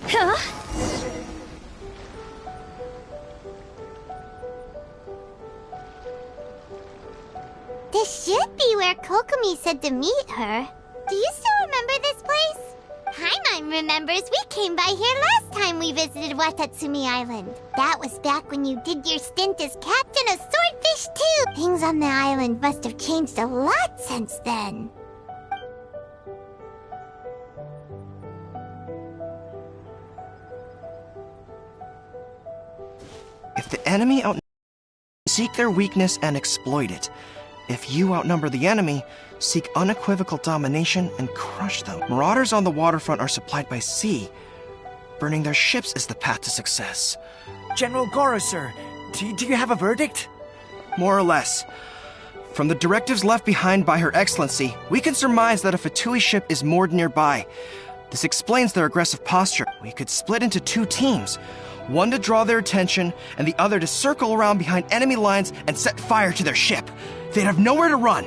Huh? This should be where Kokomi said to meet her. Do you still remember this place? Paimon remembers we came by here last time we visited Watatsumi Island. That was back when you did your stint as captain of Swordfish too. Things on the island must have changed a lot since then. If the enemy seek their weakness and exploit it. If you outnumber the enemy, seek unequivocal domination and crush them. Marauders on the waterfront are supplied by sea. Burning their ships is the path to success. General Goro, sir, do you have a verdict? More or less. From the directives left behind by Her Excellency, we can surmise that a Fatui ship is moored nearby. This explains their aggressive posture. We could split into two teams. One to draw their attention, and the other to circle around behind enemy lines and set fire to their ship. They'd have nowhere to run.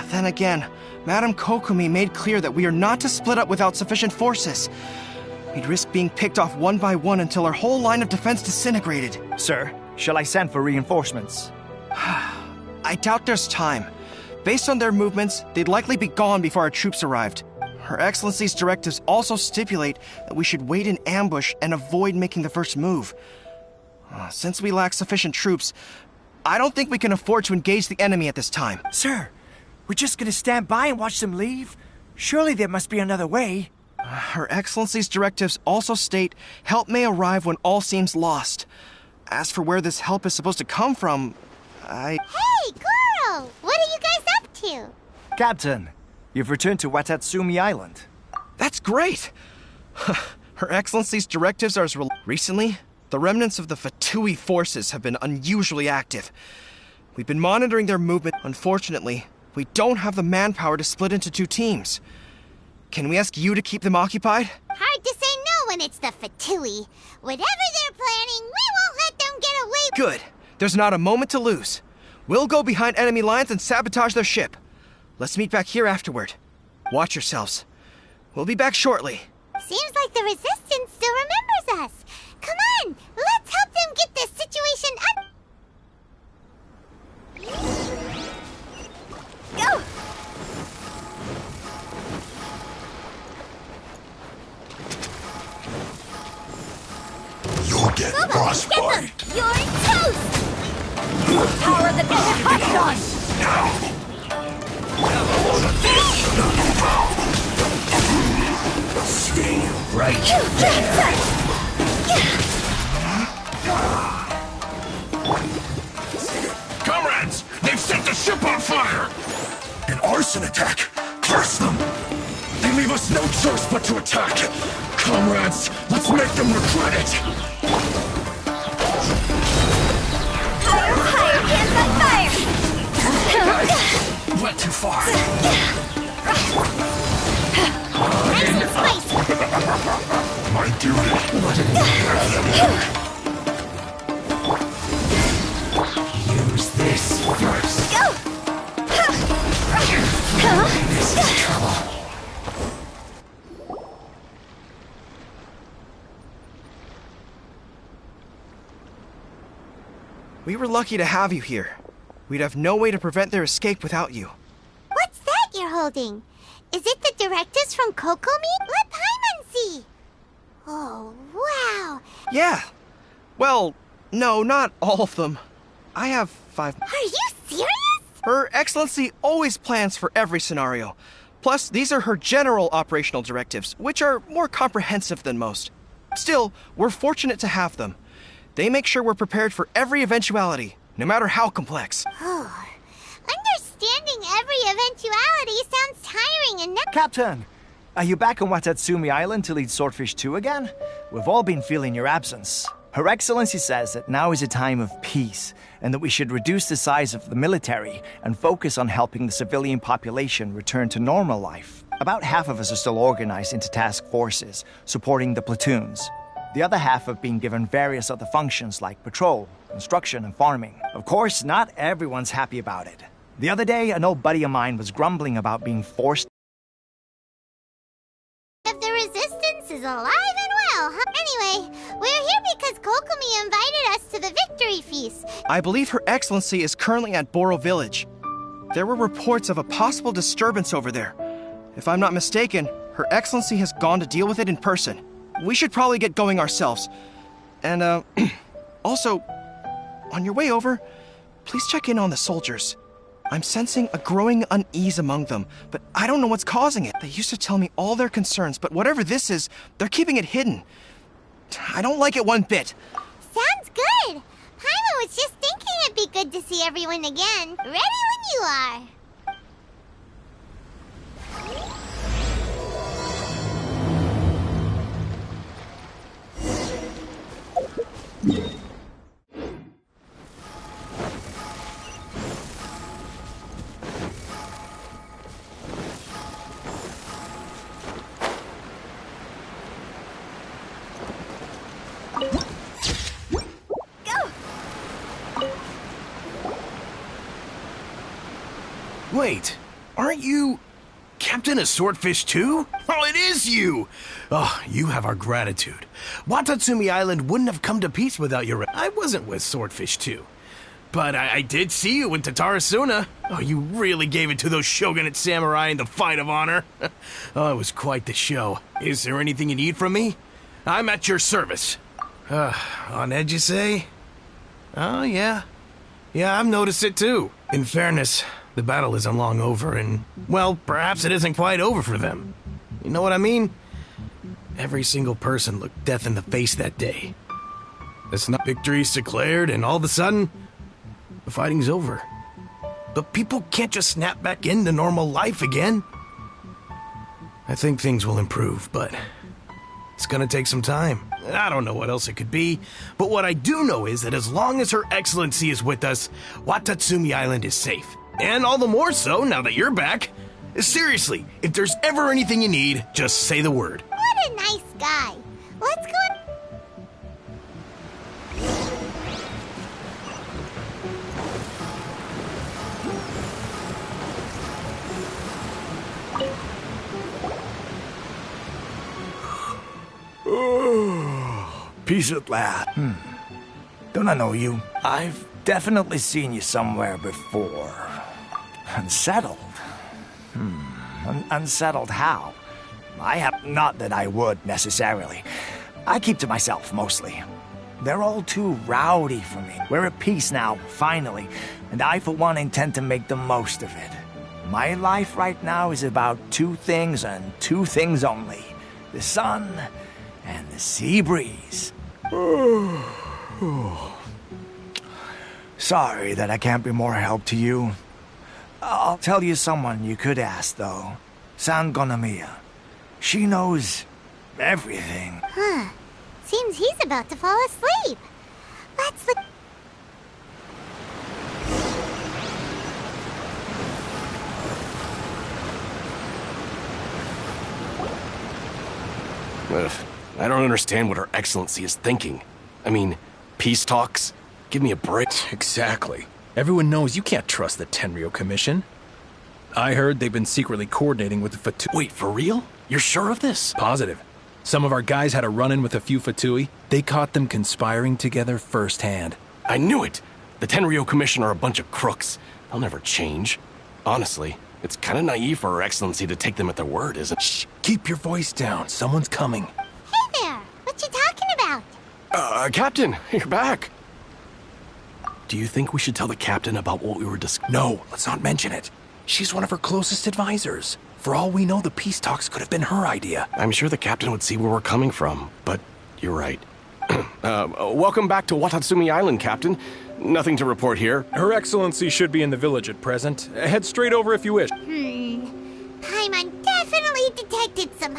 Then again, Madame Kokomi made clear that we are not to split up without sufficient forces. We'd risk being picked off one by one until our whole line of defense disintegrated. Sir, shall I send for reinforcements? I doubt there's time. Based on their movements, they'd likely be gone before our troops arrived. Her Excellency's directives also stipulate that we should wait in ambush and avoid making the first move. Since we lack sufficient troops, I don't think we can afford to engage the enemy at this time. Sir, we're just gonna stand by and watch them leave? Surely there must be another way. Her Excellency's directives also state help may arrive when all seems lost. As for where this help is supposed to come from, Hey, Goro! What are you guys up to? Captain, you've returned to Watatsumi Island. That's great! Her Excellency's directives are recently, the remnants of the Fatui forces have been unusually active. We've been monitoring their movement. Unfortunately, we don't have the manpower to split into two teams. Can we ask you to keep them occupied? Hard to say no when it's the Fatui. Whatever they're planning, we won't let them get away. Good. There's not a moment to lose. We'll go behind enemy lines and sabotage their ship. Let's meet back here afterward. Watch yourselves. We'll be back shortly. Seems like the Resistance still remembers us. Come on, let's help them get this situation Go! You'll get frostbite. You're toast! Power of the desert hot Stay right there. Comrades, they've set the ship on fire! An arson attack? Curse them! They leave us no choice but to attack! Comrades, let's make them regret it! Higher hands on fire! Went too far. Nice and spicy. My duty. Use this first. Go! This is trouble. We were lucky to have you here. We'd have no way to prevent their escape without you. What's that you're holding? Is it the directives from Kokomi? Let Paimon see. Oh, wow. Yeah. Well, no, not all of them. I have 5. Are you serious? Her Excellency always plans for every scenario. Plus, these are her general operational directives, which are more comprehensive than most. Still, we're fortunate to have them. They make sure we're prepared for every eventuality, no matter how complex. Oh, understanding every eventuality sounds tiring and Captain, are you back on Watatsumi Island to lead Swordfish 2 again? We've all been feeling your absence. Her Excellency says that now is a time of peace, and that we should reduce the size of the military and focus on helping the civilian population return to normal life. About half of us are still organized into task forces, supporting the platoons. The other half have been given various other functions like patrol, construction, and farming. Of course, not everyone's happy about it. The other day, an old buddy of mine was grumbling about being forced. If the resistance is alive and well, huh? Anyway, we're here because Kokomi invited us to the victory feast. I believe Her Excellency is currently at Boro Village. There were reports of a possible disturbance over there. If I'm not mistaken, Her Excellency has gone to deal with it in person. We should probably get going ourselves. And, also, on your way over, please check in on the soldiers. I'm sensing a growing unease among them, but I don't know what's causing it. They used to tell me all their concerns, but whatever this is, they're keeping it hidden. I don't like it one bit. Sounds good. Paimon was just thinking it'd be good to see everyone again. Ready when you are. Wait, aren't you Captain of Swordfish too? Oh, it is you! Oh, you have our gratitude. Watatsumi Island wouldn't have come to peace without your... I wasn't with Swordfish 2. But I did see you in Tatarasuna. Oh, you really gave it to those shogunate samurai in the fight of honor. Oh, it was quite the show. Is there anything you need from me? I'm at your service. On edge, you say? Oh, yeah. Yeah, I've noticed it too. In fairness, the battle isn't long over, and, well, perhaps it isn't quite over for them. You know what I mean? Every single person looked death in the face that day. It's not victory's declared, and all of a sudden, the fighting's over. But people can't just snap back into normal life again. I think things will improve, but it's gonna take some time. I don't know what else it could be, but what I do know is that as long as Her Excellency is with us, Watatsumi Island is safe. And all the more so now that you're back. Seriously, if there's ever anything you need, just say the word. What a nice guy. Let's go. Peace at last. Don't I know you? I've definitely seen you somewhere before. Unsettled? Unsettled how? I have... Not that I would, necessarily. I keep to myself, mostly. They're all too rowdy for me. We're at peace now, finally, and I, for one, intend to make the most of it. My life right now is about two things and two things only. The sun and the sea breeze. Sorry that I can't be more help to you. I'll tell you someone you could ask, though. Sangonomiya. She knows everything. Seems he's about to fall asleep. Let's look. I don't understand what Her Excellency is thinking. I mean, peace talks? Give me a break. Exactly. Everyone knows you can't trust the Tenryo Commission. I heard they've been secretly coordinating with the Fatui. Wait, for real? You're sure of this? Positive. Some of our guys had a run-in with a few Fatui. They caught them conspiring together firsthand. I knew it! The Tenryo Commission are a bunch of crooks. They'll never change. Honestly, it's kind of naive for Her Excellency to take them at their word, isn't it? Shh! Keep your voice down. Someone's coming. Hey there! What you talking about? Captain, you're back. Do you think we should tell the captain about what we were discussing? No, let's not mention it. She's one of her closest advisors. For all we know, the peace talks could have been her idea. I'm sure the captain would see where we're coming from, but you're right. Welcome back to Watatsumi Island, Captain. Nothing to report here. Her Excellency should be in the village at present. Head straight over if you wish. Paimon definitely detected some...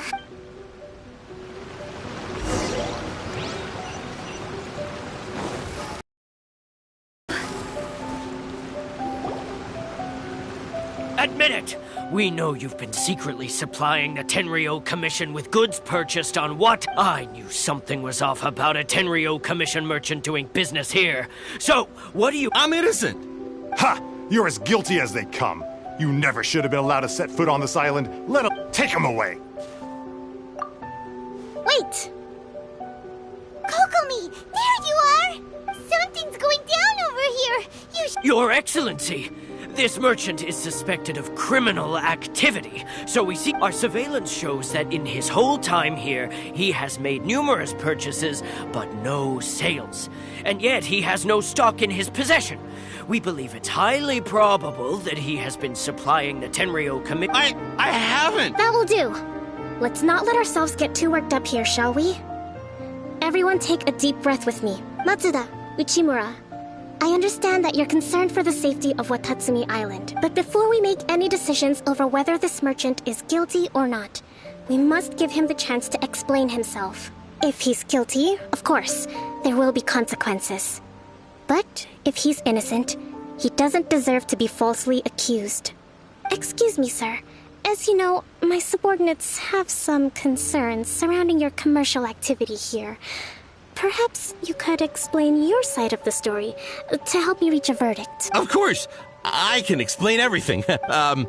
Admit it! We know you've been secretly supplying the Tenryou Commission with goods purchased on what? I knew something was off about a Tenryou Commission merchant doing business here. So, what do you— I'm innocent! Ha! You're as guilty as they come. You never should have been allowed to set foot on this island. Take him away! Wait! Kokomi, there you are! Something's going down over here! Your Excellency! This merchant is suspected of criminal activity, so we see our surveillance shows that in his whole time here, he has made numerous purchases, but no sales. And yet he has no stock in his possession. We believe it's highly probable that he has been supplying the Tenryou Commission. I haven't! That will do. Let's not let ourselves get too worked up here, shall we? Everyone take a deep breath with me. Matsuda, Uchimura, I understand that you're concerned for the safety of Watatsumi Island, but before we make any decisions over whether this merchant is guilty or not, we must give him the chance to explain himself. If he's guilty, of course, there will be consequences. But if he's innocent, he doesn't deserve to be falsely accused. Excuse me, sir. As you know, my subordinates have some concerns surrounding your commercial activity here. Perhaps you could explain your side of the story to help me reach a verdict. Of course! I can explain everything. I'm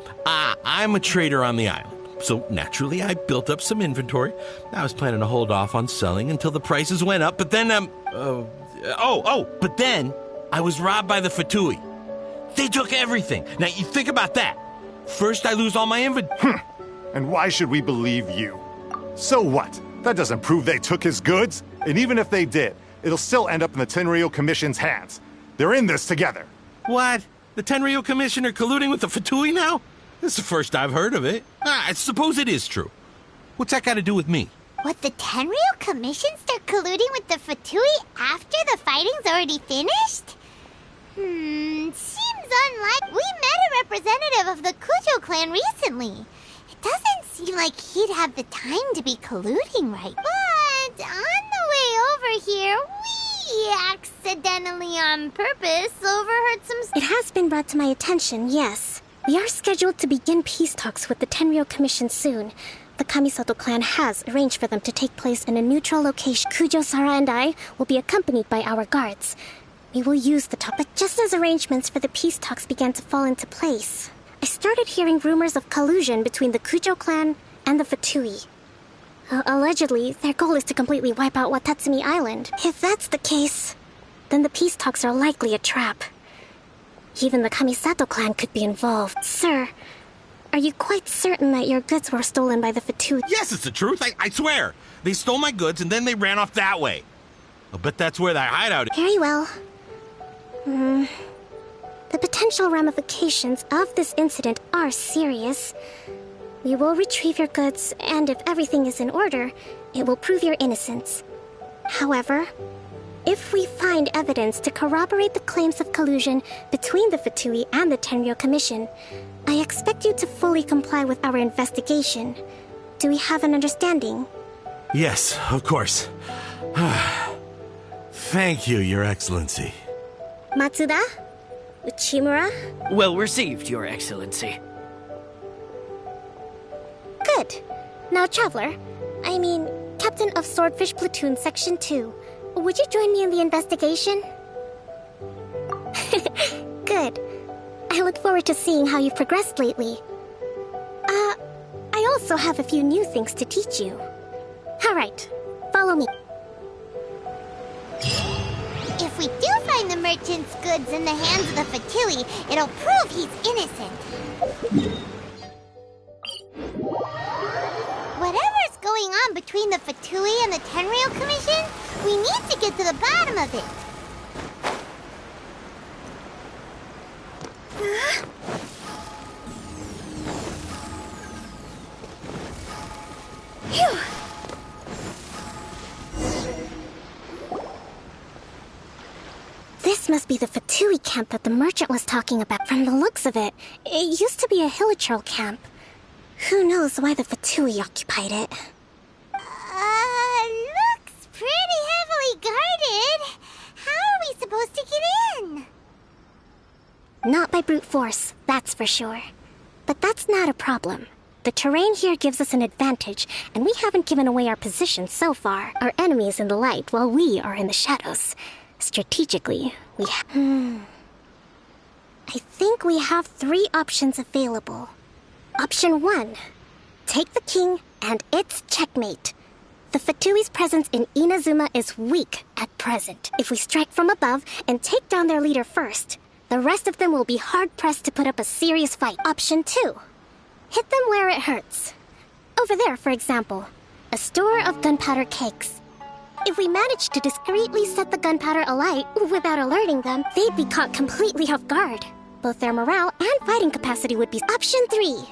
a trader on the island, so naturally I built up some inventory. I was planning to hold off on selling until the prices went up, but then, but then I was robbed by the Fatui. They took everything. Now, you think about that. First, I lose all my inventory. And why should we believe you? So what? That doesn't prove they took his goods. And even if they did, it'll still end up in the Tenryou Commission's hands. They're in this together. What? The Tenryou Commission are colluding with the Fatui now? This is the first I've heard of it. I suppose it is true. What's that got to do with me? What, the Tenryou Commission start colluding with the Fatui after the fighting's already finished? Seems unlikely. We met a representative of the Kujo clan recently. It doesn't seem like he'd have the time to be colluding right. But on the way over here, we accidentally on purpose overheard some... It has been brought to my attention, yes. We are scheduled to begin peace talks with the Tenryou Commission soon. The Kamisato clan has arranged for them to take place in a neutral location. Kujo-Sara and I will be accompanied by our guards. We will use the top, but just as arrangements for the peace talks began to fall into place, I started hearing rumors of collusion between the Kujo clan and the Fatui. Allegedly, their goal is to completely wipe out Watatsumi Island. If that's the case, then the peace talks are likely a trap. Even the Kamisato clan could be involved. Sir, are you quite certain that your goods were stolen by the Fatui? Yes, it's the truth. I swear. They stole my goods and then they ran off that way. I'll bet that's where their hideout is. Very well. The potential ramifications of this incident are serious. We will retrieve your goods, and if everything is in order, it will prove your innocence. However, if we find evidence to corroborate the claims of collusion between the Fatui and the Tenryou Commission, I expect you to fully comply with our investigation. Do we have an understanding? Yes, of course. Thank you, Your Excellency. Matsuda? Uchimura? Well received, Your Excellency. Good. Now, Traveler, Captain of Swordfish Platoon Section 2, would you join me in the investigation? Good. I look forward to seeing how you've progressed lately. I also have a few new things to teach you. All right, follow me. If we do find the merchant's goods in the hands of the Fatui, it'll prove he's innocent. Whatever's going on between the Fatui and the Tenryou Commission, we need to get to the bottom of it. Phew. This must be the Fatui camp that the merchant was talking about. From the looks of it, it used to be a hilichurl camp. Who knows why the Fatui occupied it? Looks pretty heavily guarded. How are we supposed to get in? Not by brute force, that's for sure. But that's not a problem. The terrain here gives us an advantage, and we haven't given away our position so far. Our enemy is in the light, while we are in the shadows. Strategically, I think we have 3 options available. Option 1. Take the king, and it's checkmate. The Fatui's presence in Inazuma is weak at present. If we strike from above and take down their leader first, the rest of them will be hard-pressed to put up a serious fight. Option 2. Hit them where it hurts. Over there, for example, a store of gunpowder cakes. If we manage to discreetly set the gunpowder alight without alerting them, they'd be caught completely off guard. Both their morale and fighting capacity would be... Option 3.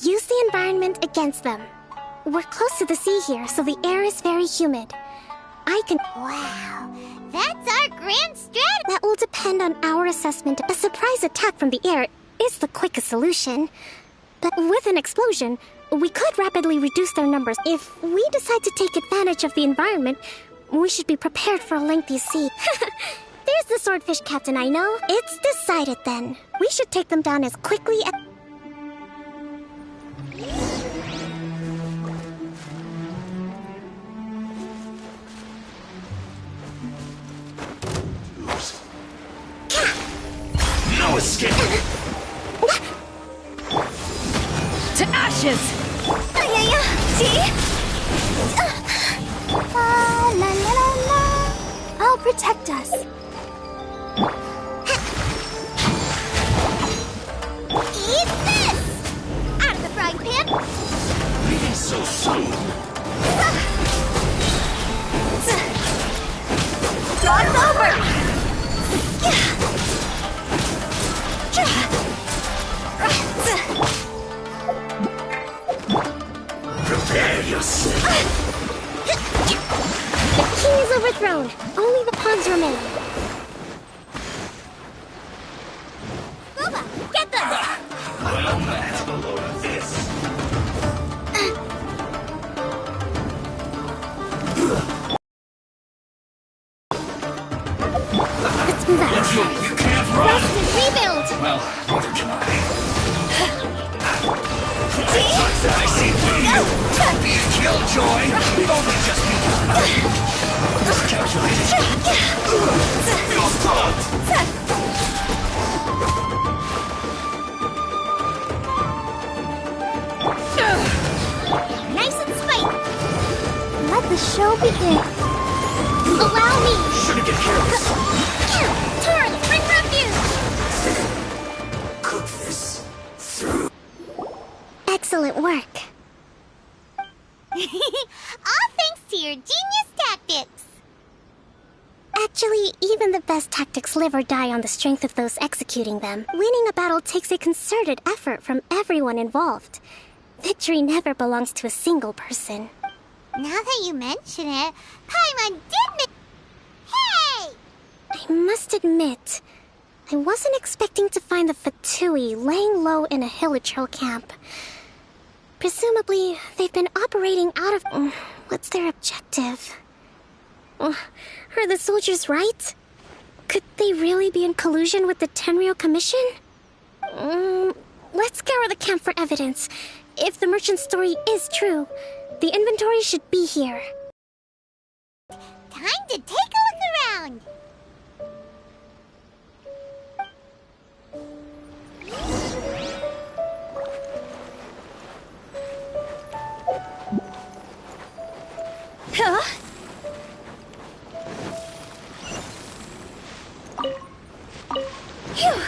Use the environment against them. We're close to the sea here, so the air is very humid. I can... Wow, that's our grand strategy! That will depend on our assessment. A surprise attack from the air is the quickest solution. But with an explosion, we could rapidly reduce their numbers. If we decide to take advantage of the environment, we should be prepared for a lengthy siege. There's the swordfish captain I know. It's decided then. We should take them down as quickly as... No escape! To ashes! See? La la la la. I'll protect us. Eat this! Out of the frying pan! Leaving so soon. Draw's over! Prepare yourself. The king is overthrown. Only the pawns remain. Booba, get them! Well, that's a load of this. Let's move out. You can't run. Rest and rebuild. Well, neither can I. I see through you. Don't be a killjoy. We've only just begun. Miscalculated. Feels clogged. Nice and spiked! Let the show begin. Allow me. Shouldn't get careless. Torn, bring refuse! Cook this through. Excellent work. All thanks to your genius tactics! Actually, even the best tactics live or die on the strength of those executing them. Winning a battle takes a concerted effort from everyone involved. Victory never belongs to a single person. Now that you mention it, Paimon did Hey! I must admit, I wasn't expecting to find the Fatui laying low in a Hilichurl camp. Presumably, they've been operating out of... What's their objective? Are the soldiers right? Could they really be in collusion with the Tenryou Commission? Let's scour the camp for evidence. If the merchant's story is true, the inventory should be here. Time to take a look around! Huh? Phew!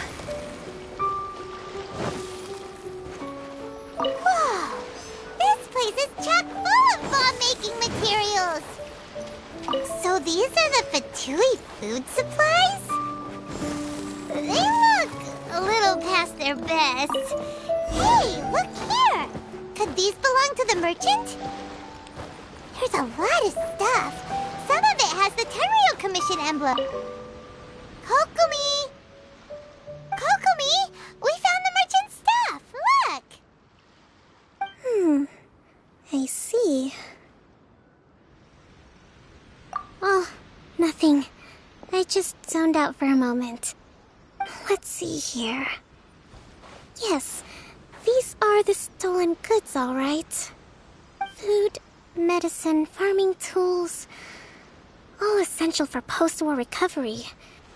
Whoa! This place is chock full of bomb-making materials! So these are the Fatui food supplies? They look a little past their best. Hey, look here! Could these belong to the merchant? There's a lot of stuff. Some of it has the Tenryou Commission emblem. Kokomi! Kokomi! We found the merchant's stuff! Look! I see. Oh, nothing. I just zoned out for a moment. Let's see here. Yes, these are the stolen goods, all right. Food, medicine, farming tools, all essential for post-war recovery.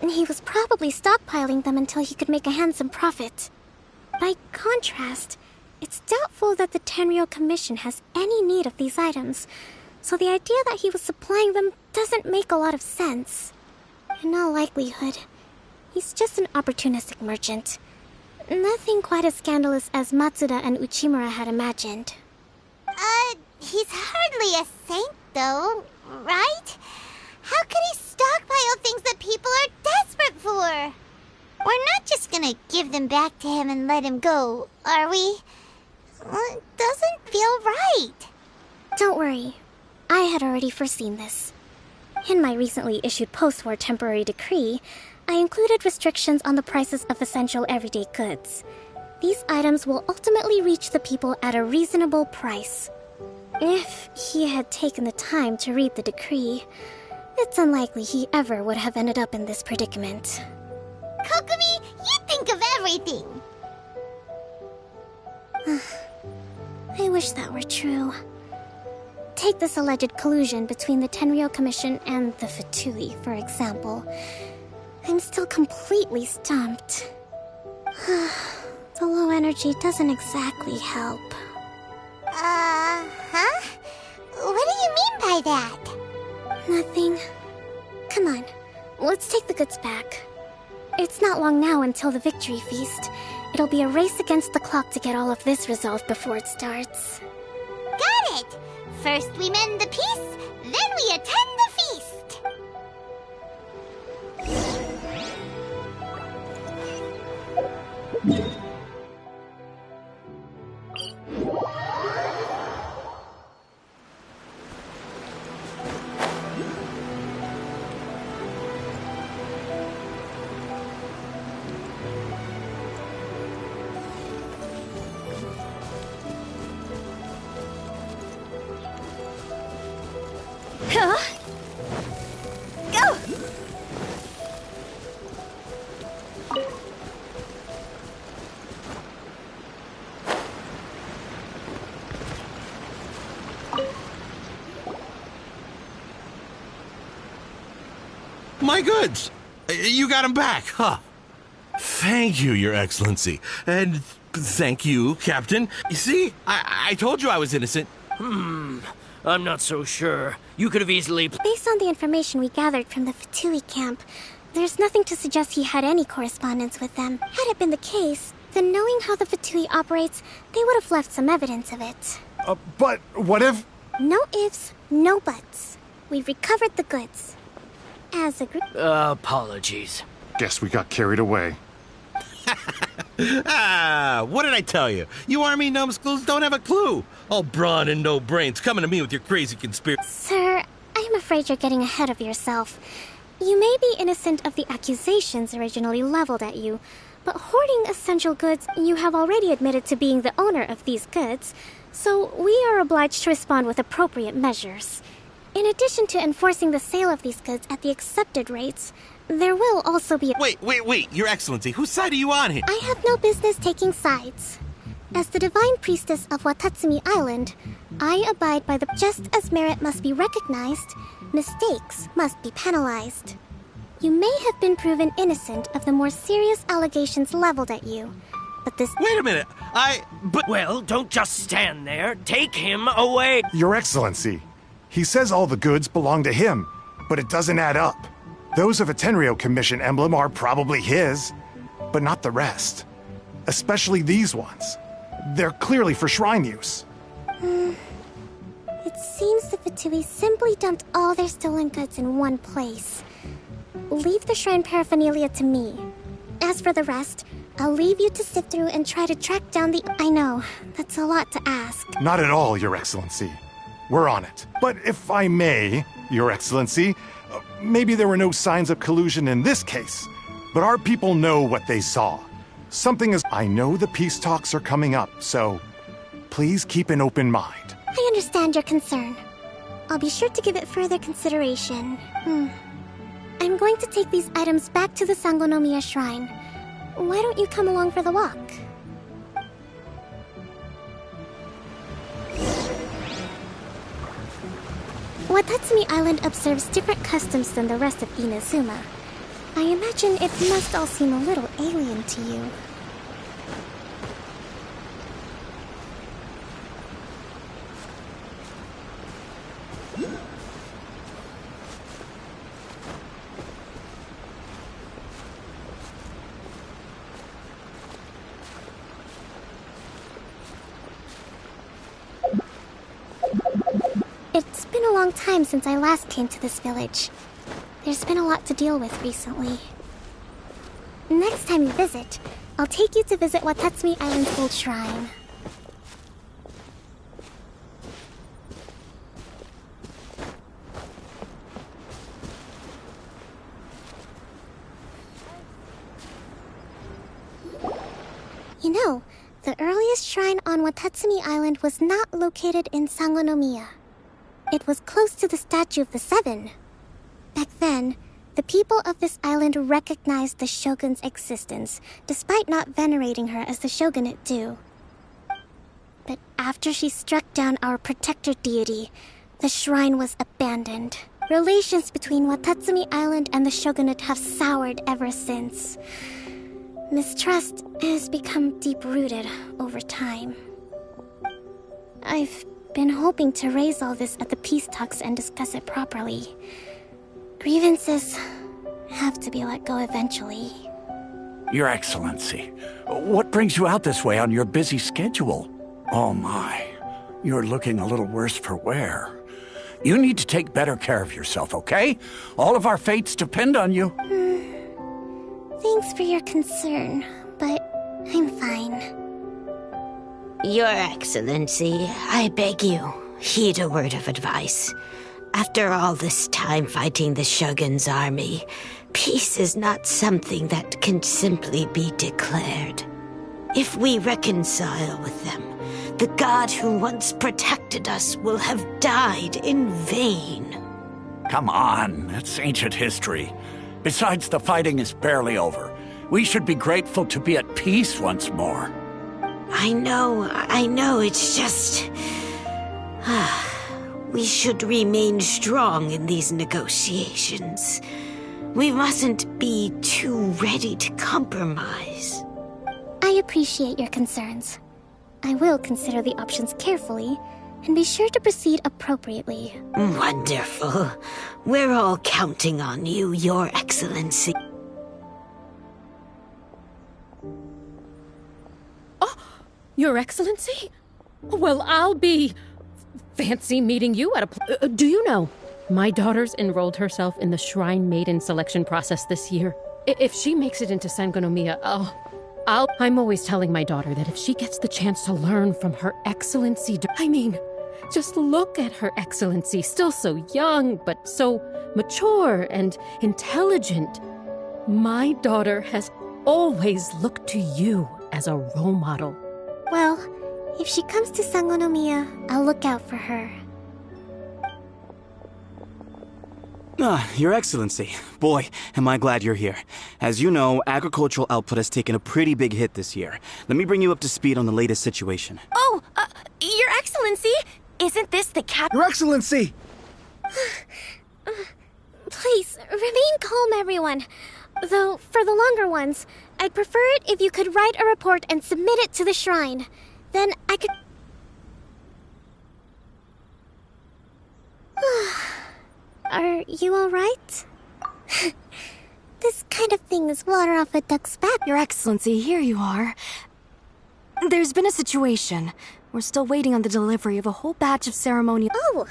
And he was probably stockpiling them until he could make a handsome profit. By contrast, it's doubtful that the Tenryou Commission has any need of these items, so the idea that he was supplying them doesn't make a lot of sense. In all likelihood, he's just an opportunistic merchant. Nothing quite as scandalous as Matsuda and Uchimura had imagined. He's hardly a saint, though, right? How could he stockpile things that people are desperate for? We're not just gonna give them back to him and let him go, are we? It doesn't feel right. Don't worry. I had already foreseen this. In my recently issued post-war temporary decree, I included restrictions on the prices of essential everyday goods. These items will ultimately reach the people at a reasonable price. If he had taken the time to read the decree, it's unlikely he ever would have ended up in this predicament. Kokomi, you think of everything! I wish that were true. Take this alleged collusion between the Tenryou Commission and the Fatui, for example. I'm still completely stumped. The low energy doesn't exactly help. Huh? What do you mean by that? Nothing. Come on, let's take the goods back. It's not long now until the victory feast. It'll be a race against the clock to get all of this resolved before it starts. Got it! First we mend the peace, then we attend the feast! Go! My goods! You got them back, huh? Thank you, Your Excellency. And thank you, Captain. You see, I told you I was innocent. I'm not so sure. You could have easily... Based on the information we gathered from the Fatui camp, there's nothing to suggest he had any correspondence with them. Had it been the case, then knowing how the Fatui operates, they would have left some evidence of it. But what if... No ifs, no buts. We've recovered the goods. As agreed. Apologies. Guess we got carried away. What did I tell you? You army numbskulls don't have a clue. All brawn and no brains coming to me with your crazy conspiracy. Sir, I'm afraid you're getting ahead of yourself. You may be innocent of the accusations originally leveled at you, but hoarding essential goods, you have already admitted to being the owner of these goods, so we are obliged to respond with appropriate measures. In addition to enforcing the sale of these goods at the accepted rates, there will also be... Wait, Your Excellency, whose side are you on here? I have no business taking sides. As the Divine Priestess of Watatsumi Island, I abide by the just as merit must be recognized, mistakes must be penalized. You may have been proven innocent of the more serious allegations leveled at you, but this... Wait a minute, Well, don't just stand there. Take him away. Your Excellency, he says all the goods belong to him, but it doesn't add up. Those of a Tenryou Commission emblem are probably his, but not the rest. Especially these ones. They're clearly for shrine use. It seems the Fatui simply dumped all their stolen goods in one place. Leave the shrine paraphernalia to me. As for the rest, I'll leave you to sift through and try to track down the... I know, that's a lot to ask. Not at all, Your Excellency. We're on it. But if I may, Your Excellency, maybe there were no signs of collusion in this case, but our people know what they saw. Something is... I know the peace talks are coming up, so please keep an open mind. I understand your concern. I'll be sure to give it further consideration. I'm going to take these items back to the Sangonomiya Shrine. Why don't you come along for the walk? Watatsumi Island observes different customs than the rest of Inazuma. I imagine it must all seem a little alien to you. It's been a long time since I last came to this village. There's been a lot to deal with recently. Next time you visit, I'll take you to visit Watatsumi Island's old shrine. You know, the earliest shrine on Watatsumi Island was not located in Sangonomiya. It was close to the Statue of the Seven. Back then, the people of this island recognized the shogun's existence, despite not venerating her as the shogunate do. But after she struck down our protector deity, the shrine was abandoned. Relations between Watatsumi Island and the shogunate have soured ever since. Mistrust has become deep-rooted over time. I've been hoping to raise all this at the peace talks and discuss it properly. Grievances have to be let go eventually. Your Excellency, what brings you out this way on your busy schedule? Oh my, you're looking a little worse for wear. You need to take better care of yourself, okay? All of our fates depend on you. Thanks for your concern, but I'm fine. Your Excellency, I beg you, heed a word of advice. After all this time fighting the Shogun's army, peace is not something that can simply be declared. If we reconcile with them, the god who once protected us will have died in vain. Come on, that's ancient history. Besides, the fighting is barely over. We should be grateful to be at peace once more. I know, it's just... we should remain strong in these negotiations. We mustn't be too ready to compromise. I appreciate your concerns. I will consider the options carefully, and be sure to proceed appropriately. Wonderful. We're all counting on you, Your Excellency. Oh, Your Excellency? Well, I'll be... fancy meeting you at a... do you know? My daughter's enrolled herself in the Shrine Maiden selection process this year. If she makes it into Sangonomiya, I'm always telling my daughter that if she gets the chance to learn from Her Excellency... just look at Her Excellency, still so young, but so mature and intelligent. My daughter has always looked to you as a role model. Well, if she comes to Sangonomiya, I'll look out for her. Your Excellency. Boy, am I glad you're here. As you know, agricultural output has taken a pretty big hit this year. Let me bring you up to speed on the latest situation. Oh, Your Excellency! Isn't this the cap- Your Excellency! Please, remain calm, everyone. Though, for the longer ones, I'd prefer it if you could write a report and submit it to the shrine. Then I could... Are you alright? This kind of thing is water off a duck's back. Your Excellency, here you are. There's been a situation. We're still waiting on the delivery of a whole batch of ceremonial... Oh,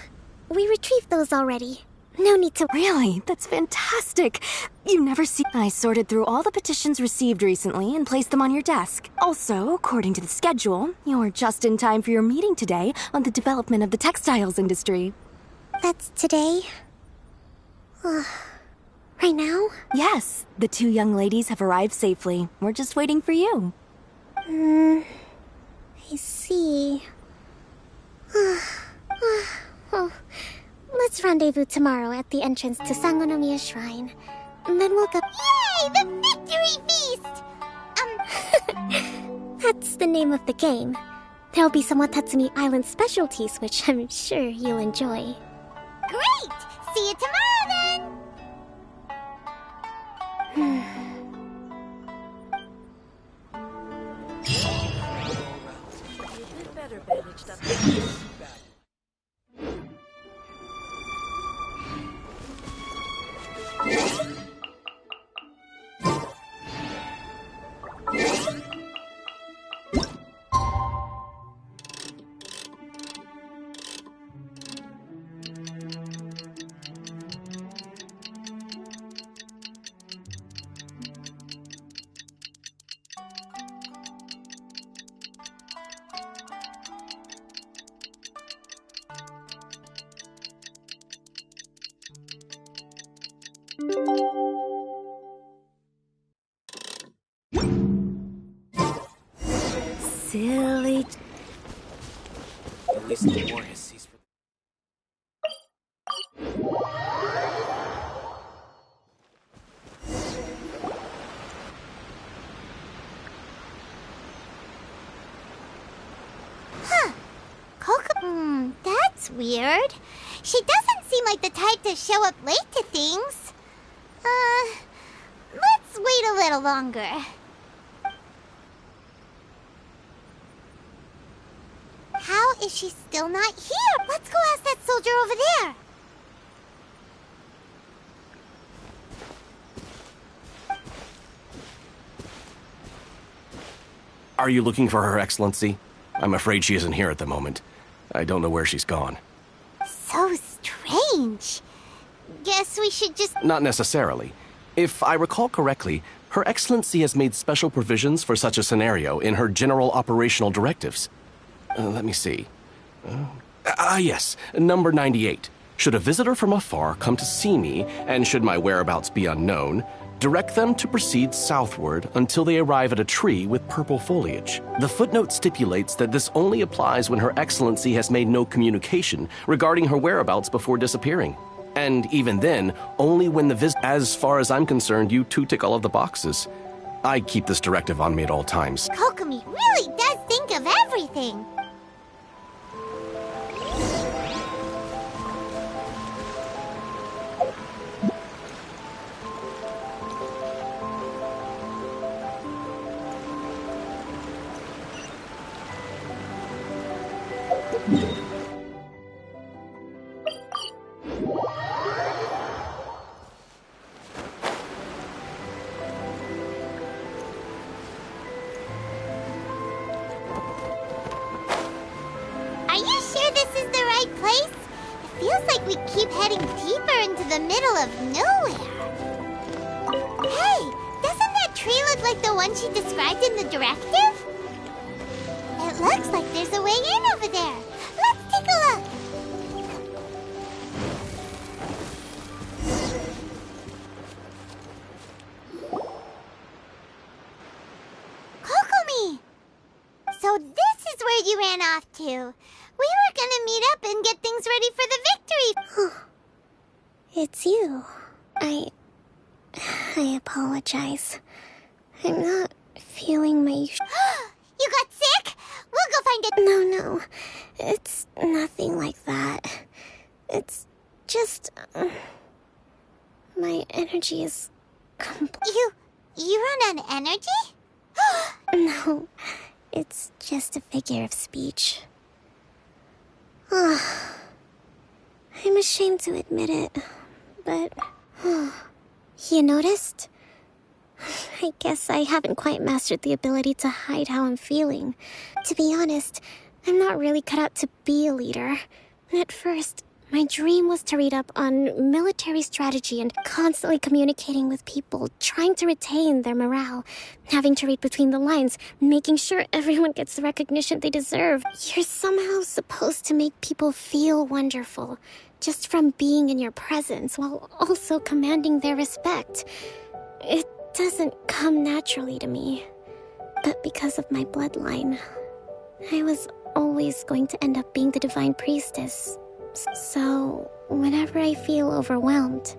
we retrieved those already. No need to... Really? That's fantastic. You never see... I sorted through all the petitions received recently and placed them on your desk. Also, according to the schedule, you're just in time for your meeting today on the development of the textiles industry. That's today? Right now? Yes, the two young ladies have arrived safely. We're just waiting for you. I see. Well, let's rendezvous tomorrow at the entrance to Sangonomiya Shrine. And then we'll go... Yay! The victory feast! That's the name of the game. There'll be some Watatsumi Island specialties, which I'm sure you'll enjoy. Great! See you tomorrow then! Silly. At least the war has ceased. Huh. That's weird. She doesn't seem like the type to show up late to things. Let's wait a little longer. How is she still not here? Let's go ask that soldier over there. Are you looking for Her Excellency? I'm afraid she isn't here at the moment. I don't know where she's gone. So strange. Guess we should just... Not necessarily. If I recall correctly, Her Excellency has made special provisions for such a scenario in her general operational directives. Let me see. Yes, number 98. Should a visitor from afar come to see me, and should my whereabouts be unknown, direct them to proceed southward until they arrive at a tree with purple foliage. The footnote stipulates that this only applies when Her Excellency has made no communication regarding her whereabouts before disappearing. And even then, only when the As far as I'm concerned, you two tick all of the boxes. I keep this directive on me at all times. Kokomi really does think of everything. Are you sure this is the right place? It feels like we keep heading deeper into the middle of nowhere. Hey, doesn't that tree look like the one she described in the directive? It looks like there's a way in over there. Let's take a look. Kokomi! So this is where you ran off to. We were gonna meet up and get things ready for the victory. It's you. I apologize. I'm not feeling my... You got sick? We'll go find it. No. It's nothing like that. It's just... my energy is... You run on energy? No, it's just a figure of speech. I'm ashamed to admit it, but... You noticed? I guess I haven't quite mastered the ability to hide how I'm feeling. To be honest, I'm not really cut out to be a leader. At first, my dream was to read up on military strategy and constantly communicating with people, trying to retain their morale, having to read between the lines, making sure everyone gets the recognition they deserve. You're somehow supposed to make people feel wonderful, just from being in your presence, while also commanding their respect. It doesn't come naturally to me, but because of my bloodline, I was always going to end up being the divine priestess. So, whenever I feel overwhelmed,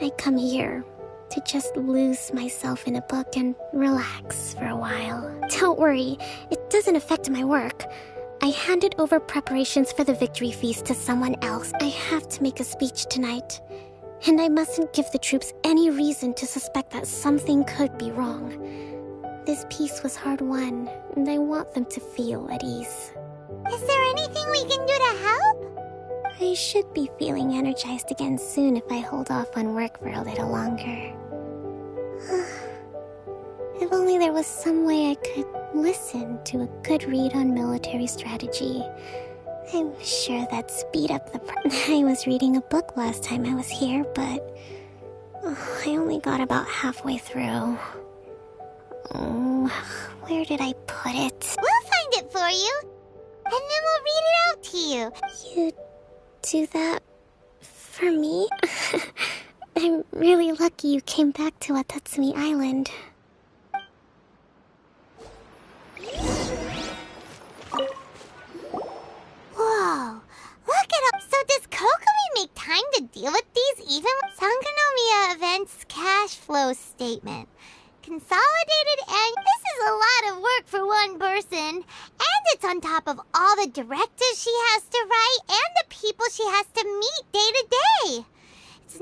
I come here to just lose myself in a book and relax for a while. Don't worry, it doesn't affect my work. I handed over preparations for the victory feast to someone else. I have to make a speech tonight. And I mustn't give the troops any reason to suspect that something could be wrong. This peace was hard won, and I want them to feel at ease. Is there anything we can do to help? I should be feeling energized again soon if I hold off on work for a little longer. If only there was some way I could listen to a good read on military strategy. I'm sure that'd speed up the I was reading a book last time I was here, but I only got about halfway through. Where did I put it? We'll find it for you, and then we'll read it out to you. You do that for me? I'm really lucky you came back to Watatsumi Island. Whoa, look it up. So does Kokomi make time to deal with these even with Sangonomiya Events cash flow statement? Consolidated, and this is a lot of work for one person. And it's on top of all the directives she has to write and the people she has to meet day to day. It's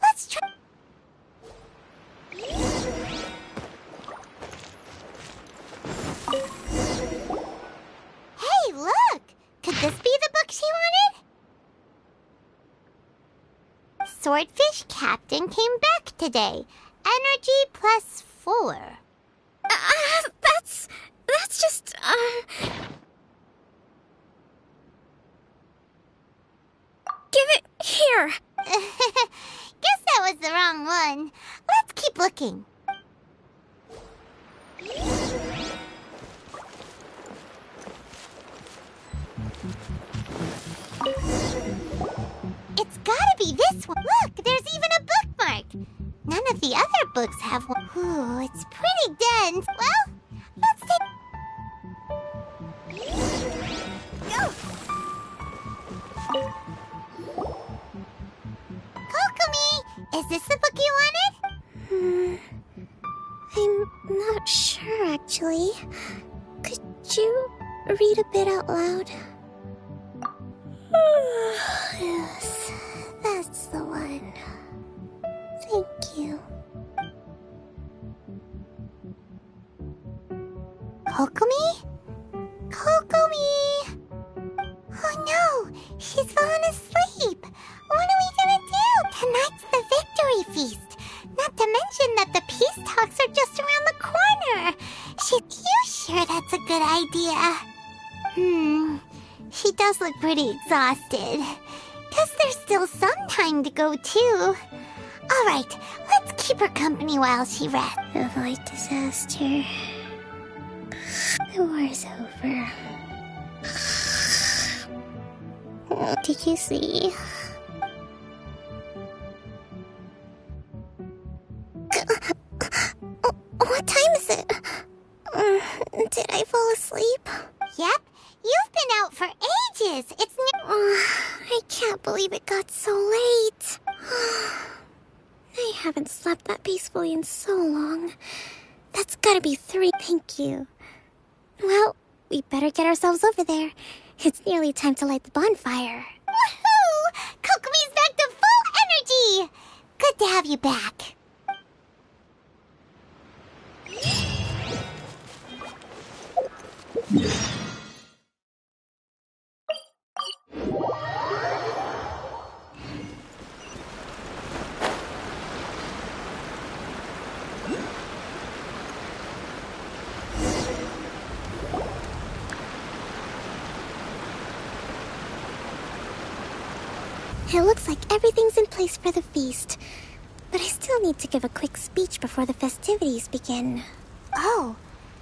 let's try. Hey, look! Could this be the book she wanted? Swordfish Captain came back today. Energy +4. That's just, Give it here! Guess that was the wrong one. Let's keep looking. It's gotta be this one. Look, there's even a bookmark. None of the other books have one. Ooh, it's pretty dense. Well, let's take... Kokomi, is this the book you wanted? I'm not sure, actually. Could you read a bit out loud? Yes, that's the one. Thank you. Kokomi? Kokomi! Oh no, she's fallen asleep. What are we gonna do? Tonight's the victory feast. Not to mention that the peace talks are just around the corner. You sure that's a good idea? She does look pretty exhausted. Guess there's still some time to go too. Alright, let's keep her company while she rests. Avoid disaster. The war's over. Did you see? What time is it? Did I fall asleep? Yep, you've been out for ages. It's I can't believe it got so late. I haven't slept that peacefully in so long. That's gotta be 3. Thank you. Well, we better get ourselves over there. It's nearly time to light the bonfire. Woohoo! Kokomi's back to full energy! Good to have you back. It looks like everything's in place for the feast. But I still need to give a quick speech before the festivities begin. Oh,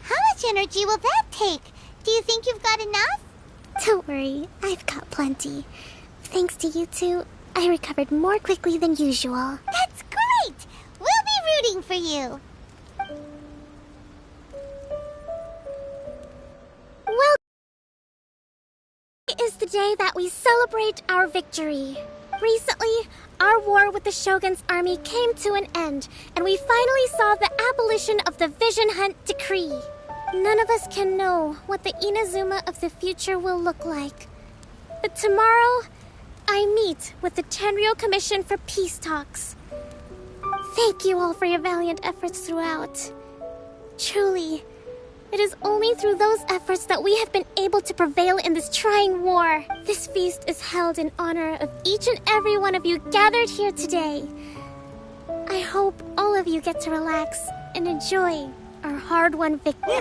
how much energy will that take? Do you think you've got enough? Don't worry, I've got plenty. Thanks to you two, I recovered more quickly than usual. That's great! We'll be rooting for you. Well, it is the day that we celebrate our victory. Recently, our war with the Shogun's army came to an end, and we finally saw the abolition of the Vision Hunt Decree. None of us can know what the Inazuma of the future will look like. But tomorrow, I meet with the Tenryou Commission for peace talks. Thank you all for your valiant efforts throughout. Truly, it is only through those efforts that we have been able to prevail in this trying war. This feast is held in honor of each and every one of you gathered here today. I hope all of you get to relax and enjoy our hard-won victory.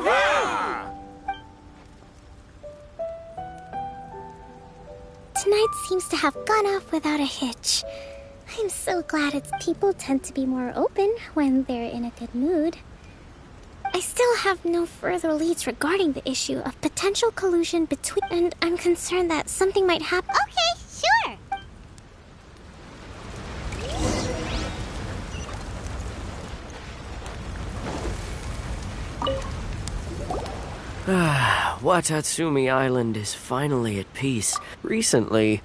Tonight seems to have gone off without a hitch. I'm so glad its people tend to be more open when they're in a good mood. I still have no further leads regarding the issue of potential collusion between... And I'm concerned that something might happen. Okay, sure. Watatsumi Island is finally at peace. Recently,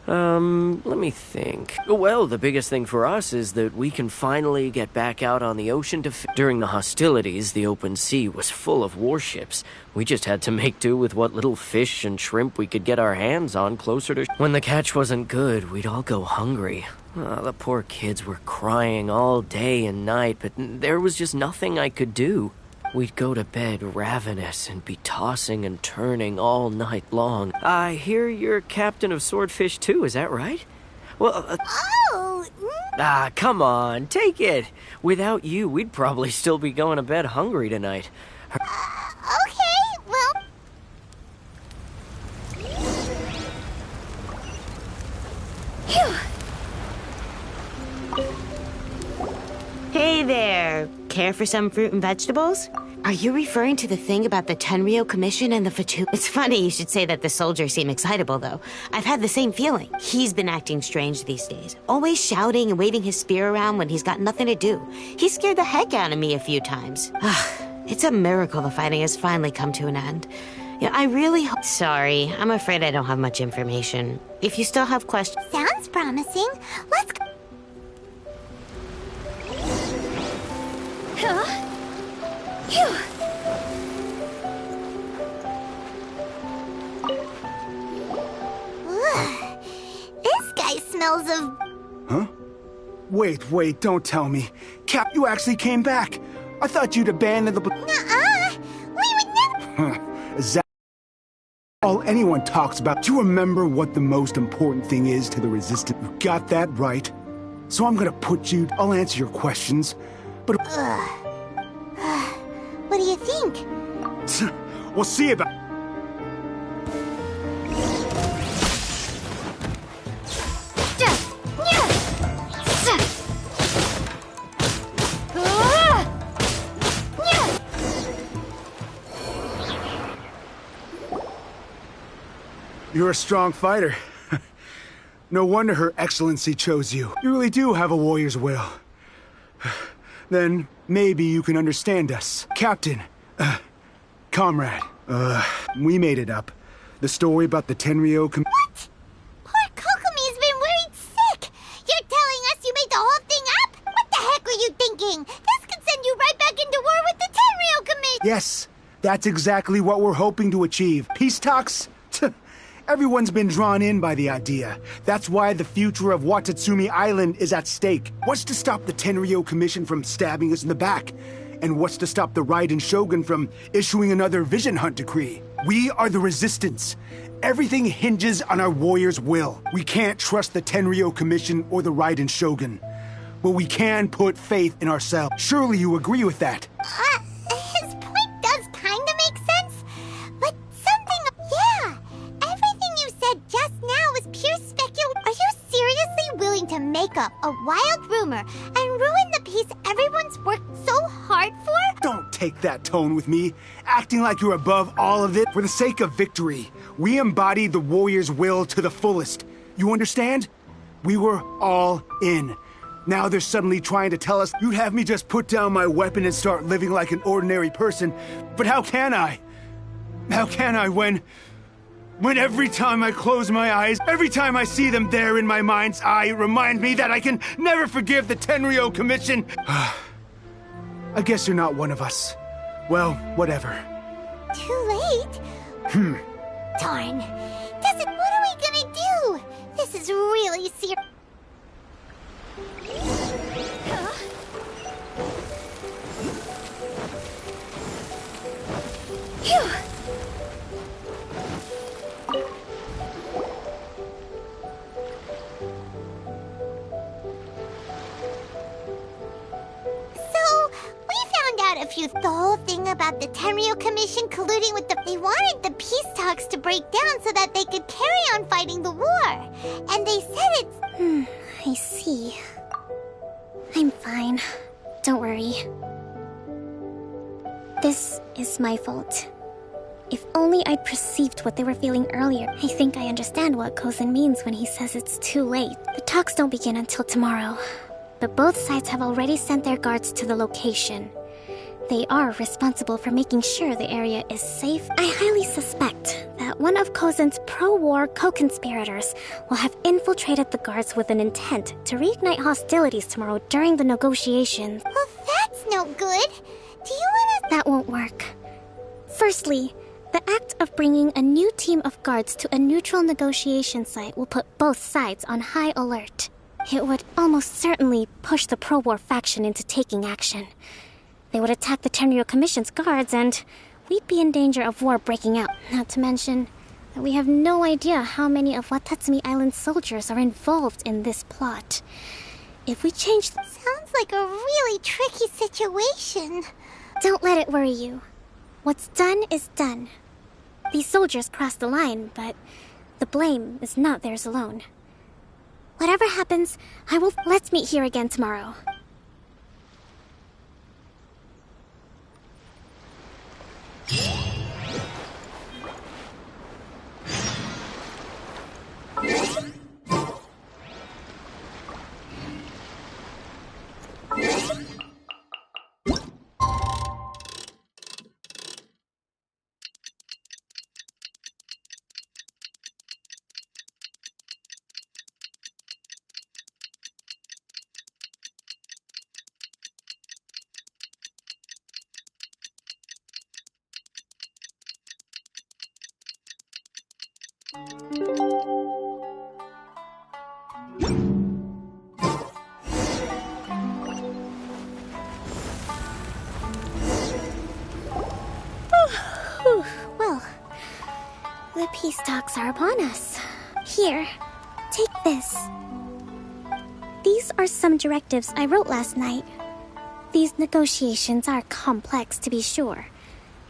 let me think. Well, the biggest thing for us is that we can finally get back out on the ocean to During the hostilities, the open sea was full of warships. We just had to make do with what little fish and shrimp we could get our hands on closer to... When the catch wasn't good, we'd all go hungry. The poor kids were crying all day and night, but there was just nothing I could do. We'd go to bed ravenous and be tossing and turning all night long. I hear you're captain of Swordfish too, is that right? Well, come on, take it. Without you, we'd probably still be going to bed hungry tonight. Okay, well... Hey there. Care for some fruit and vegetables? Are you referring to the thing about the Tenryou Commission and the Fatu? It's funny you should say that the soldiers seem excitable, though. I've had the same feeling. He's been acting strange these days. Always shouting and waving his spear around when he's got nothing to do. He scared the heck out of me a few times. It's a miracle the fighting has finally come to an end. Yeah, I really hope... Sorry, I'm afraid I don't have much information. If you still have questions... Sounds promising. Let's go. This guy smells of... Huh? Wait, don't tell me. Cap, you actually came back. I thought you'd abandoned the... Nuh-uh. We would never... Is that all anyone talks about? Do you remember what the most important thing is to the Resistance? You got that right. So I'm gonna put you... I'll answer your questions, but... What do you think? We'll see about... You're a strong fighter. No wonder Her Excellency chose you. You really do have a warrior's will. Then maybe you can understand us. Captain, comrade, we made it up. The story about the Tenryou What? Poor Kokomi's been worried sick. You're telling us you made the whole thing up? What the heck were you thinking? This could send you right back into war with the Tenryou Commission. Yes, that's exactly what we're hoping to achieve. Peace talks? Everyone's been drawn in by the idea. That's why the future of Watatsumi Island is at stake. What's to stop the Tenryou Commission from stabbing us in the back? And what's to stop the Raiden Shogun from issuing another Vision Hunt decree? We are the Resistance. Everything hinges on our warrior's will. We can't trust the Tenryou Commission or the Raiden Shogun. But we can put faith in ourselves. Surely you agree with that? His point does kinda make sense. But something... Yeah! Everything you said just now was pure speculation. Are you seriously willing to make up a wild rumor and ruin the peace everyone's worked so hard for? Don't take that tone with me, acting like you're above all of it. For the sake of victory, we embodied the warrior's will to the fullest. You understand? We were all in. Now they're suddenly trying to tell us you'd have me just put down my weapon and start living like an ordinary person. But how can I? How can I when every time I close my eyes, every time I see them there in my mind's eye, it reminds me that I can never forgive the Tenryou Commission? I guess you're not one of us. Well, whatever. right? Darn. What are we gonna do? This is really serious. Phew. A few the whole thing about the Tenryo Commission colluding with they wanted the peace talks to break down so that they could carry on fighting the war. And they said it's... I see. I'm fine. Don't worry. This is my fault. If only I'd perceived what they were feeling earlier. I think I understand what Kozan means when he says it's too late. The talks don't begin until tomorrow. But both sides have already sent their guards to the location. They are responsible for making sure the area is safe. I highly suspect that one of Kozan's pro-war co-conspirators will have infiltrated the guards with an intent to reignite hostilities tomorrow during the negotiations. Well, that's no good. Do you wanna... That won't work. Firstly, the act of bringing a new team of guards to a neutral negotiation site will put both sides on high alert. It would almost certainly push the pro-war faction into taking action. They would attack the Tenryo Commission's guards, and we'd be in danger of war breaking out. Not to mention that we have no idea how many of Watatsumi Island's soldiers are involved in this plot. If we change... Sounds like a really tricky situation. Don't let it worry you. What's done is done. These soldiers crossed the line, but the blame is not theirs alone. Whatever happens, let's meet here again tomorrow. Well, the peace talks are upon us. Here, take this. These are some directives I wrote last night. These negotiations are complex, to be sure,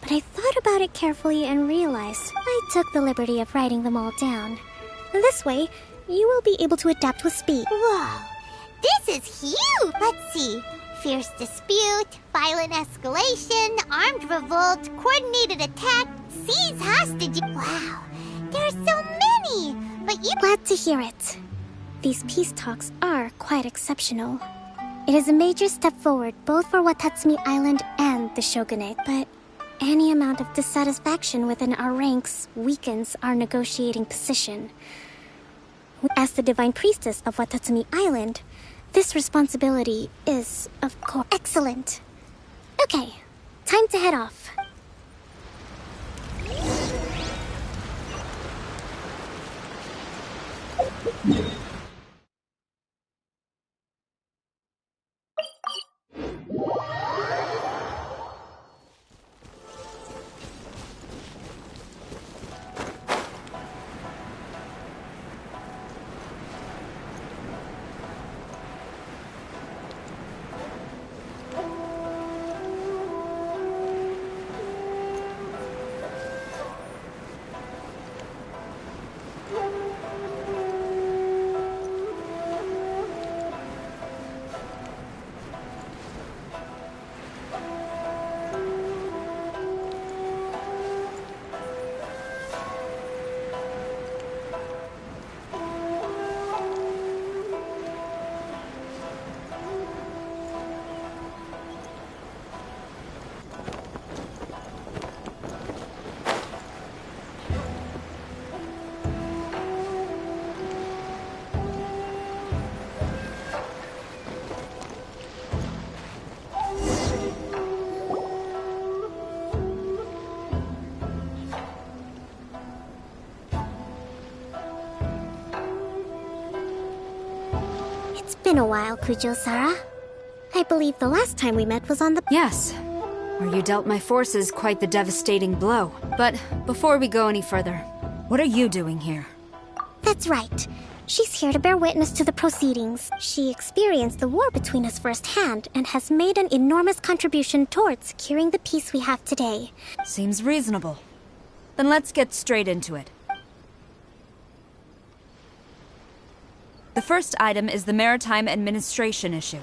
but I thought about it carefully and realized I took the liberty of writing them all down. This way, you will be able to adapt with speed. Whoa, this is huge! Let's see. Fierce dispute, violent escalation, armed revolt, coordinated attack, seize hostage. Wow, there are so many! But you... Glad to hear it. These peace talks are quite exceptional. It is a major step forward both for Watatsumi Island and the Shogunate, but any amount of dissatisfaction within our ranks weakens our negotiating position. As the Divine Priestess of Watatsumi Island, this responsibility is, of course, excellent. Okay, time to head off. been a while, Kujo-Sara. I believe the last time we met was on the... Yes, where you dealt my forces quite the devastating blow. But before we go any further, what are you doing here? That's right. She's here to bear witness to the proceedings. She experienced the war between us firsthand and has made an enormous contribution towards securing the peace we have today. Seems reasonable. Then let's get straight into it. The first item is the Maritime Administration issue.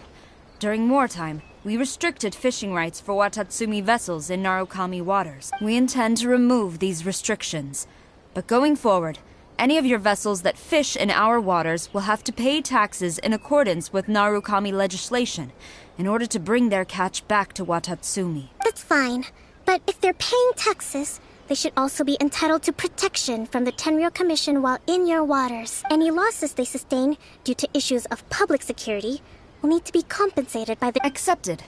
During wartime, we restricted fishing rights for Watatsumi vessels in Narukami waters. We intend to remove these restrictions. But going forward, any of your vessels that fish in our waters will have to pay taxes in accordance with Narukami legislation in order to bring their catch back to Watatsumi. That's fine. But if they're paying taxes, they should also be entitled to protection from the Tenryou Commission while in your waters. Any losses they sustain due to issues of public security will need to be compensated by the... Accepted.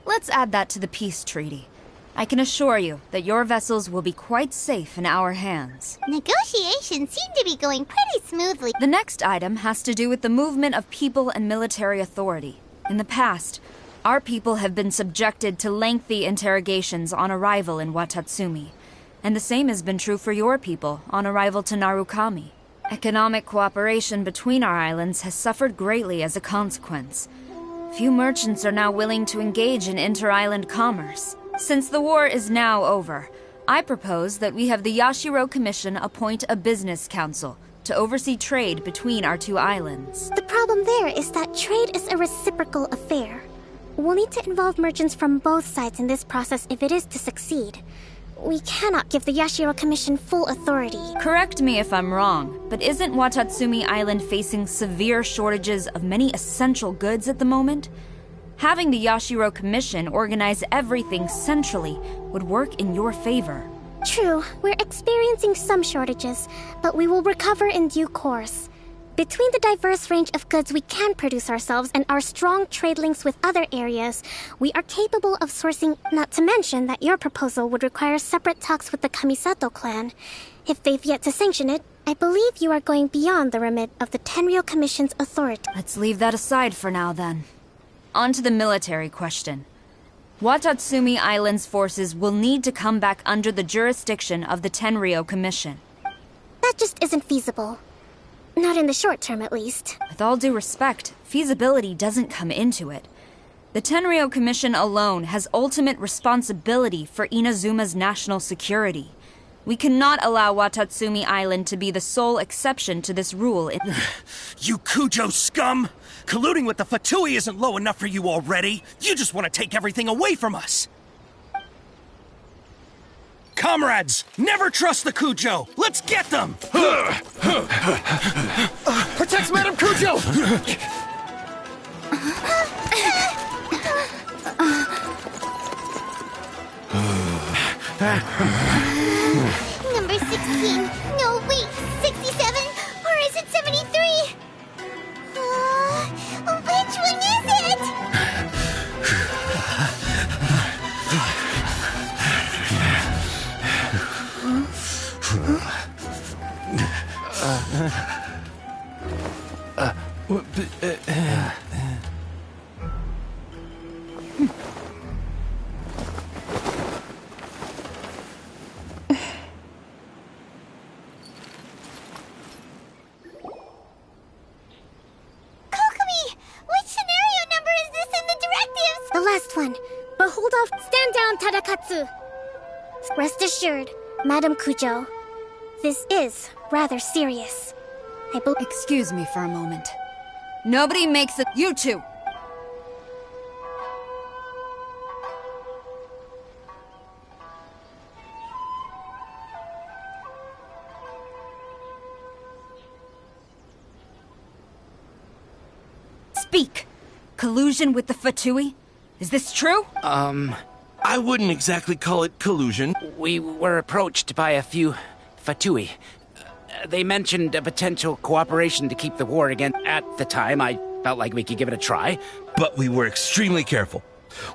Let's add that to the peace treaty. I can assure you that your vessels will be quite safe in our hands. Negotiations seem to be going pretty smoothly. The next item has to do with the movement of people and military authority. In the past, our people have been subjected to lengthy interrogations on arrival in Watatsumi, and the same has been true for your people on arrival to Narukami. Economic cooperation between our islands has suffered greatly as a consequence. Few merchants are now willing to engage in inter-island commerce. Since the war is now over, I propose that we have the Yashiro Commission appoint a business council to oversee trade between our two islands. The problem there is that trade is a reciprocal affair. We'll need to involve merchants from both sides in this process if it is to succeed. We cannot give the Yashiro Commission full authority. Correct me if I'm wrong, but isn't Watatsumi Island facing severe shortages of many essential goods at the moment? Having the Yashiro Commission organize everything centrally would work in your favor. True, we're experiencing some shortages, but we will recover in due course. Between the diverse range of goods we can produce ourselves and our strong trade links with other areas, we are capable of sourcing, not to mention that your proposal would require separate talks with the Kamisato clan. If they've yet to sanction it, I believe you are going beyond the remit of the Tenryou Commission's authority. Let's leave that aside for now, then. On to the military question. Watatsumi Island's forces will need to come back under the jurisdiction of the Tenryou Commission. That just isn't feasible. Not in the short term, at least. With all due respect, feasibility doesn't come into it. The Tenryou Commission alone has ultimate responsibility for Inazuma's national security. We cannot allow Watatsumi Island to be the sole exception to this rule. You Kujo scum! Colluding with the Fatui isn't low enough for you already. You just want to take everything away from us. Comrades, never trust the Kujo. Let's get them! Protect Madame Kujo! Number 16. No, wait. 67? Or is it 73? Which one is it? The last one. But hold off. Stand down, Tadakatsu. Rest assured, Madame Kujo. This is rather serious. Excuse me for a moment. Nobody makes it. You two! Speak! Collusion with the Fatui? Is this true? I wouldn't exactly call it collusion. We were approached by a few Fatui. They mentioned a potential cooperation to keep the war again. At the time, I felt like we could give it a try. But we were extremely careful.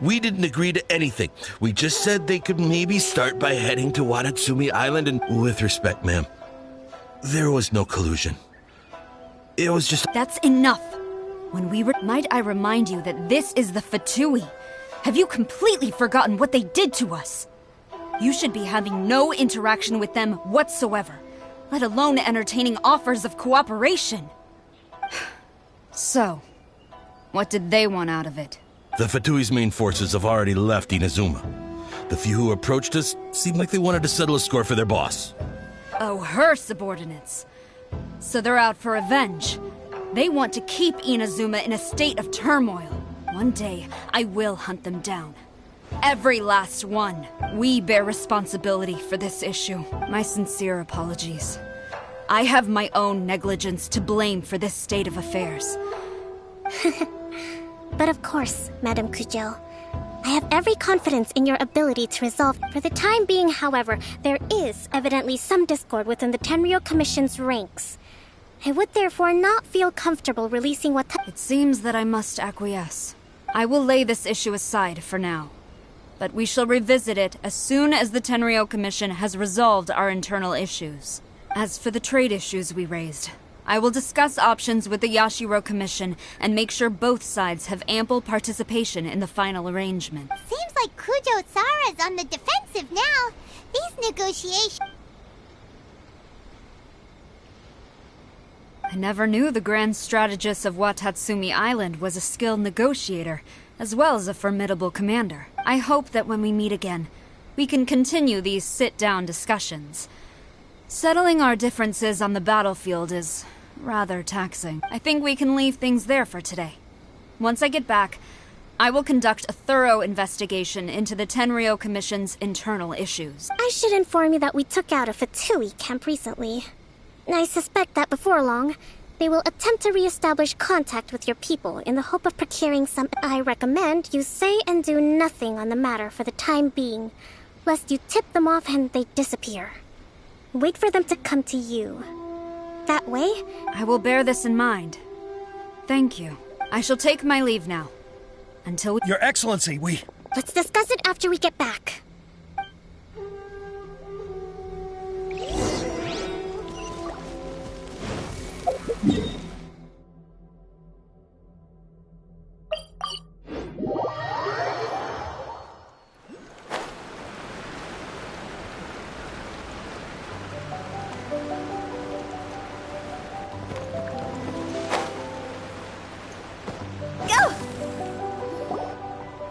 We didn't agree to anything. We just said they could maybe start by heading to Watatsumi Island, and with respect, ma'am, there was no collusion. It was just... That's enough. Might I remind you that this is the Fatui? Have you completely forgotten what they did to us? You should be having no interaction with them whatsoever, let alone entertaining offers of cooperation. So, what did they want out of it? The Fatui's main forces have already left Inazuma. The few who approached us seemed like they wanted to settle a score for their boss. Oh, her subordinates. So they're out for revenge. They want to keep Inazuma in a state of turmoil. One day, I will hunt them down. Every last one. We bear responsibility for this issue. My sincere apologies. I have my own negligence to blame for this state of affairs. But of course, Madame Kujo. I have every confidence in your ability to resolve. For the time being, however, there is evidently some discord within the Tenryo Commission's ranks. I would therefore not feel comfortable releasing what... It seems that I must acquiesce. I will lay this issue aside for now. But we shall revisit it as soon as the Tenryo Commission has resolved our internal issues. As for the trade issues we raised, I will discuss options with the Yashiro Commission and make sure both sides have ample participation in the final arrangement. Seems like Kujo-Sara's on the defensive now. These negotiations... I never knew the grand strategist of Watatsumi Island was a skilled negotiator, as well as a formidable commander. I hope that when we meet again, we can continue these sit-down discussions. Settling our differences on the battlefield is rather taxing. I think we can leave things there for today. Once I get back, I will conduct a thorough investigation into the Tenryo Commission's internal issues. I should inform you that we took out a Fatui camp recently. I suspect that before long, they will attempt to re-establish contact with your people in the hope of procuring some... I recommend you say and do nothing on the matter for the time being, lest you tip them off and they disappear. Wait for them to come to you. That way... I will bear this in mind. Thank you. I shall take my leave now. Until we... Your Excellency, we... Let's discuss it after we get back.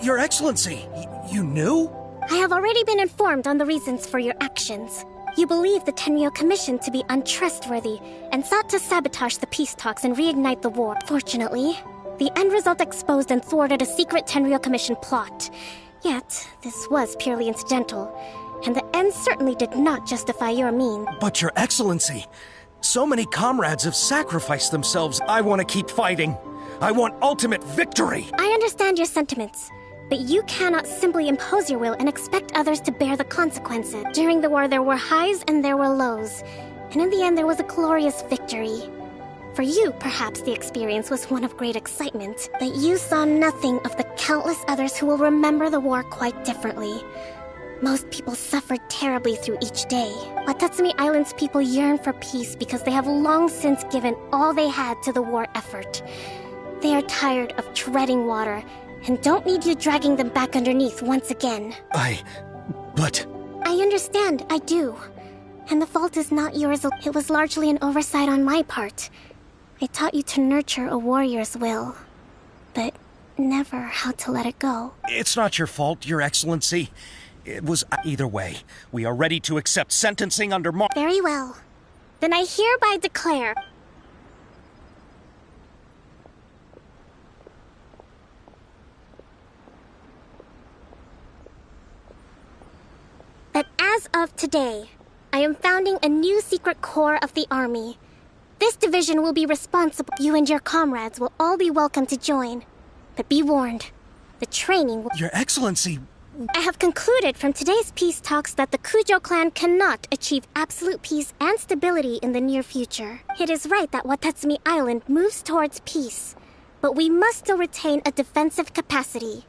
Your Excellency, you knew? I have already been informed on the reasons for your actions. You believe the Tenryo Commission to be untrustworthy and sought to sabotage the peace talks and reignite the war. Fortunately, the end result exposed and thwarted a secret Tenryo Commission plot. Yet, this was purely incidental, and the end certainly did not justify your means. But Your Excellency, so many comrades have sacrificed themselves. I want to keep fighting. I want ultimate victory. I understand your sentiments. But you cannot simply impose your will and expect others to bear the consequences. During the war, there were highs and there were lows. And in the end, there was a glorious victory. For you, perhaps the experience was one of great excitement. But you saw nothing of the countless others who will remember the war quite differently. Most people suffered terribly through each day. Watatsumi Island's people yearn for peace because they have long since given all they had to the war effort. They are tired of treading water and don't need you dragging them back underneath once again. But... I understand, I do. And the fault is not yours. It was largely an oversight on my part. I taught you to nurture a warrior's will, but never how to let it go. It's not your fault, Your Excellency. It was either way. We are ready to accept sentencing under Very well. Then I hereby declare... that as of today, I am founding a new secret corps of the army. This division will be responsible. You and your comrades will all be welcome to join. But be warned, the training will... Your Excellency... I have concluded from today's peace talks that the Kujo clan cannot achieve absolute peace and stability in the near future. It is right that Watatsumi Island moves towards peace, but we must still retain a defensive capacity.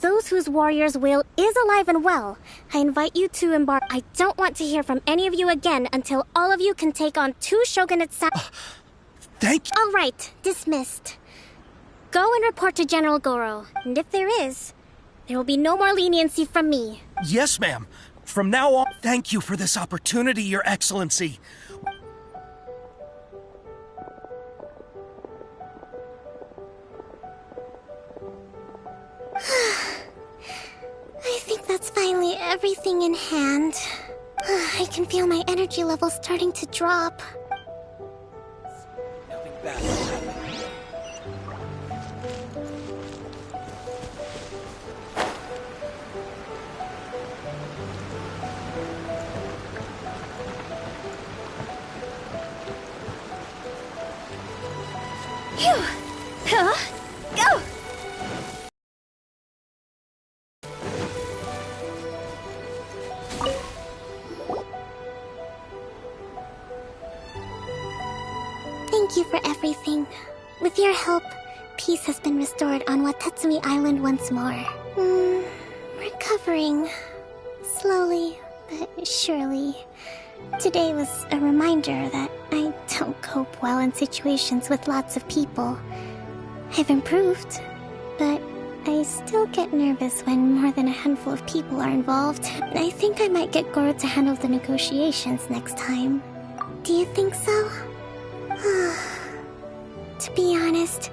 Those whose warrior's will is alive and well, I invite you to embark. I don't want to hear from any of you again until all of you can take on 2 shogunates. Thank you. All right, dismissed. Go and report to General Goro, and if there is, there will be no more leniency from me. Yes, ma'am. From now on, thank you for this opportunity, Your Excellency. I think that's finally everything in hand. I can feel my energy levels starting to drop. Phew! Huh? Go! Thank you for everything. With your help, peace has been restored on Watatsumi Island once more. Recovering. Slowly, but surely. Today was a reminder that I don't cope well in situations with lots of people. I've improved, but I still get nervous when more than a handful of people are involved. I think I might get Goro to handle the negotiations next time. Do you think so? To be honest,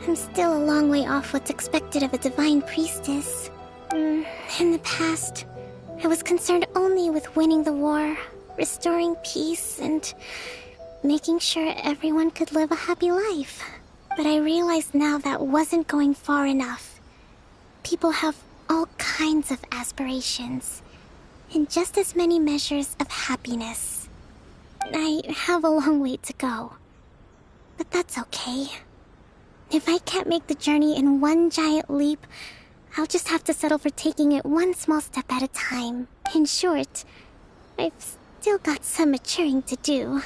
I'm still a long way off what's expected of a divine priestess. In the past, I was concerned only with winning the war, restoring peace, and making sure everyone could live a happy life. But I realize now that wasn't going far enough. People have all kinds of aspirations, and just as many measures of happiness. I have a long way to go. But that's okay. If I can't make the journey in one giant leap, I'll just have to settle for taking it one small step at a time. In short, I've still got some maturing to do.